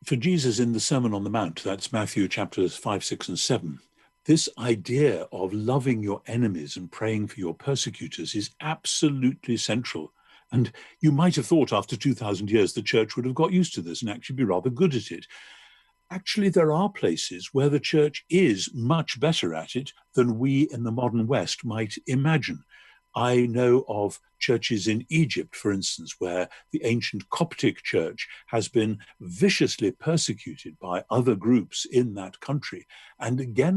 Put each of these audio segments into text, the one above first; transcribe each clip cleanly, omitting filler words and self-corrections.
For Jesus in the Sermon on the Mount, that's Matthew chapters 5, 6, and 7, this idea of loving your enemies and praying for your persecutors is absolutely central. And you might have thought after 2,000 years the church would have got used to this and actually be rather good at it. Actually, there are places where the church is much better at it than we in the modern West might imagine. I know of churches in Egypt, for instance, where the ancient Coptic church has been viciously persecuted by other groups in that country. And again,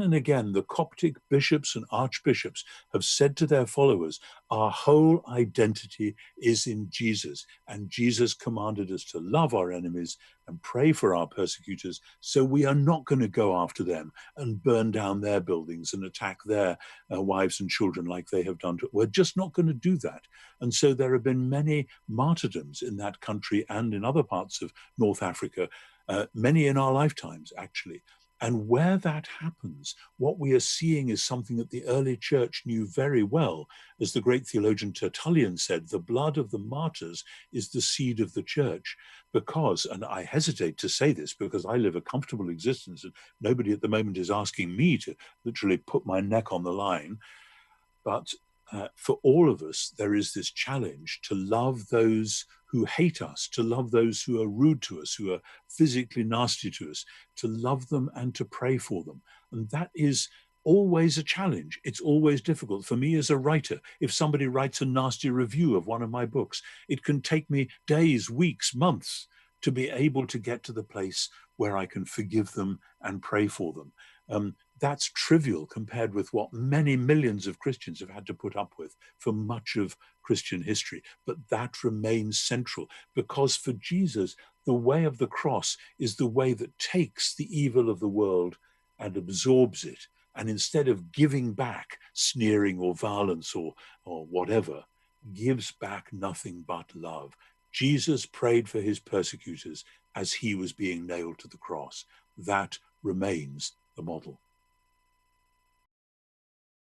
the Coptic bishops and archbishops have said to their followers, our whole identity is in Jesus. And Jesus commanded us to love our enemies and pray for our persecutors. So we are not going to go after them and burn down their buildings and attack their wives and children like they have done. We're just not going to do that. And so there have been many martyrdoms in that country and in other parts of North Africa, many in our lifetimes, actually. And where that happens, what we are seeing is something that the early church knew very well. As the great theologian Tertullian said, the blood of the martyrs is the seed of the church. Because, and I hesitate to say this because I live a comfortable existence and nobody at the moment is asking me to literally put my neck on the line, but for all of us, there is this challenge to love those who hate us, to love those who are rude to us, who are physically nasty to us, to love them and to pray for them. And that is always a challenge. It's always difficult. For me as a writer, if somebody writes a nasty review of one of my books, it can take me days, weeks, months to be able to get to the place where I can forgive them and pray for them. That's trivial compared with what many millions of Christians have had to put up with for much of Christian history. But that remains central because for Jesus, the way of the cross is the way that takes the evil of the world and absorbs it. And instead of giving back sneering or violence or whatever, gives back nothing but love. Jesus prayed for his persecutors as he was being nailed to the cross. That remains the model.